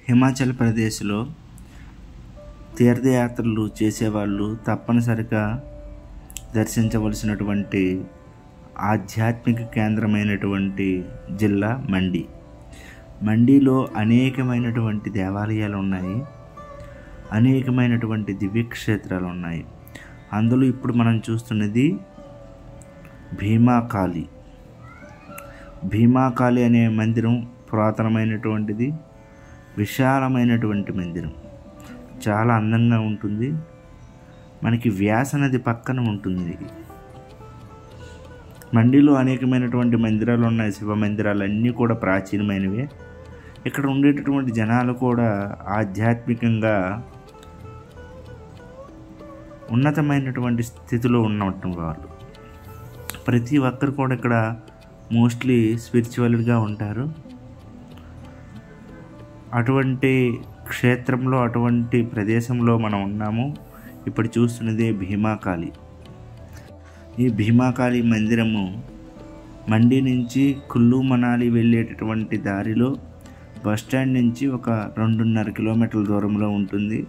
హిమాచల్ ప్రదేశ్లో తీర్థయాత్రలు చేసేవాళ్ళు తప్పనిసరిగా దర్శించవలసినటువంటి ఆధ్యాత్మిక కేంద్రమైనటువంటి జిల్లా మండి. మండిలో అనేకమైనటువంటి దేవాలయాలు ఉన్నాయి, అనేకమైనటువంటి దివ్యక్షేత్రాలు ఉన్నాయి. అందులో ఇప్పుడు మనం చూస్తున్నది భీమాకాళి. భీమాకాళి అనే మందిరం పురాతనమైనటువంటిది, విశాలమైనటువంటి మందిరం, చాలా అందంగా ఉంటుంది. మనకి వ్యాస నది పక్కన ఉంటుంది. మండిలో అనేకమైనటువంటి మందిరాలు ఉన్నాయి. శివ మందిరాలు అన్నీ కూడా ప్రాచీనమైనవే. ఇక్కడ ఉండేటటువంటి జనాలు కూడా ఆధ్యాత్మికంగా ఉన్నతమైనటువంటి స్థితిలో ఉన్నటువంటి వాళ్ళు. ప్రతి ఒక్కరు కూడా ఇక్కడ మోస్ట్లీ స్పిరిచువల్గా ఉంటారు. అటువంటి క్షేత్రంలో, అటువంటి ప్రదేశంలో మనం ఉన్నాము. ఇప్పుడు చూస్తున్నదే భీమాకాళి. ఈ భీమాకాళి మందిరము మండి నుంచి కుల్లు మనాలి వెళ్ళేటటువంటి దారిలో బస్టాండ్ నుంచి ఒక 2.5 కిలోమీటర్ల దూరంలో ఉంటుంది.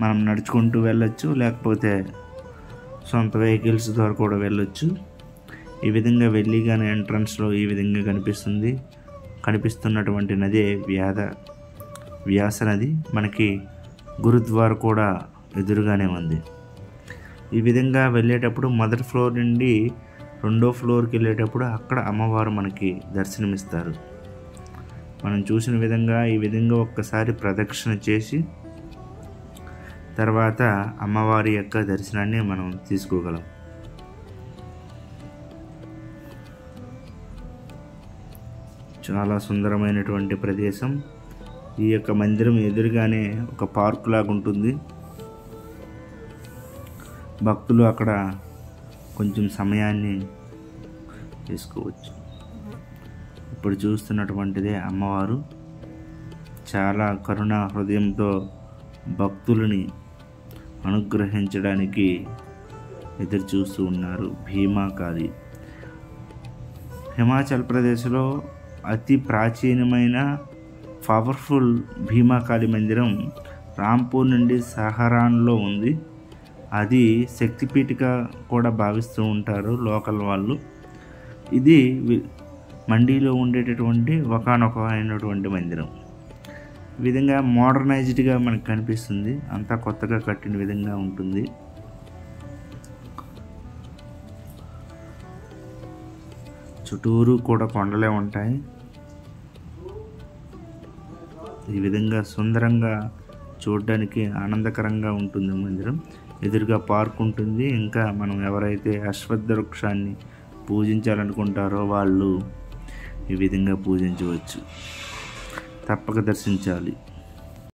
మనం నడుచుకుంటూ వెళ్ళొచ్చు, లేకపోతే సొంత వెహికల్స్ ద్వారా కూడా వెళ్ళొచ్చు. ఈ విధంగా వెళ్ళిగానే ఎంట్రన్స్లో ఈ విధంగా కనిపిస్తున్నటువంటి నదే వ్యాస నది. మనకి గురుద్వార కూడా ఎదురుగానే ఉంది. ఈ విధంగా వెళ్ళేటప్పుడు మొదటి ఫ్లోర్ నుండి 2వ ఫ్లోర్కి వెళ్ళేటప్పుడు అక్కడ అమ్మవారు మనకి దర్శనమిస్తారు. మనం చూసిన విధంగా ఈ విధంగా ఒక్కసారి ప్రదక్షిణ చేసి తర్వాత అమ్మవారి యొక్క దర్శనాన్ని మనం తీసుకోగలం. చాలా సుందరమైనటువంటి ప్రదేశం. ఈ యొక్క మందిరం ఎదురుగానే ఒక పార్క్ లాగా ఉంటుంది. భక్తులు అక్కడ కొంచెం సమయాన్ని తీసుకోవచ్చు. ఇప్పుడు చూస్తున్నటువంటిదే అమ్మవారు చాలా కరుణ హృదయంతో భక్తులని అనుగ్రహించడానికి ఎదురు చూస్తూ ఉన్నారు. భీమాకాళి హిమాచల్ ప్రదేశ్లో అతి ప్రాచీనమైన పవర్ఫుల్ భీమాకాళి మందిరం రాంపూర్ నుండి సహరాన్లో ఉంది. అది శక్తిపీఠగా కూడా భావిస్తూ ఉంటారు లోకల్ వాళ్ళు. ఇది మండిలో ఉండేటటువంటి ఒకానొకమైనటువంటి మందిరం. ఈ విధంగా మోడర్నైజ్డ్గా మనకు కనిపిస్తుంది. అంతా కొత్తగా కట్టిన విధంగా ఉంటుంది. చుట్టూరు కూడా కొండలే ఉంటాయి. ఈ విధంగా సుందరంగా చూడడానికి ఆనందకరంగా ఉంటుంది మందిరం. ఎదురుగా పార్క్ ఉంటుంది. ఇంకా మనం ఎవరైతే అశ్వత్థ వృక్షాన్ని పూజించాలనుకుంటారో వాళ్ళు ఈ విధంగా పూజించవచ్చు. తప్పక దర్శించాలి.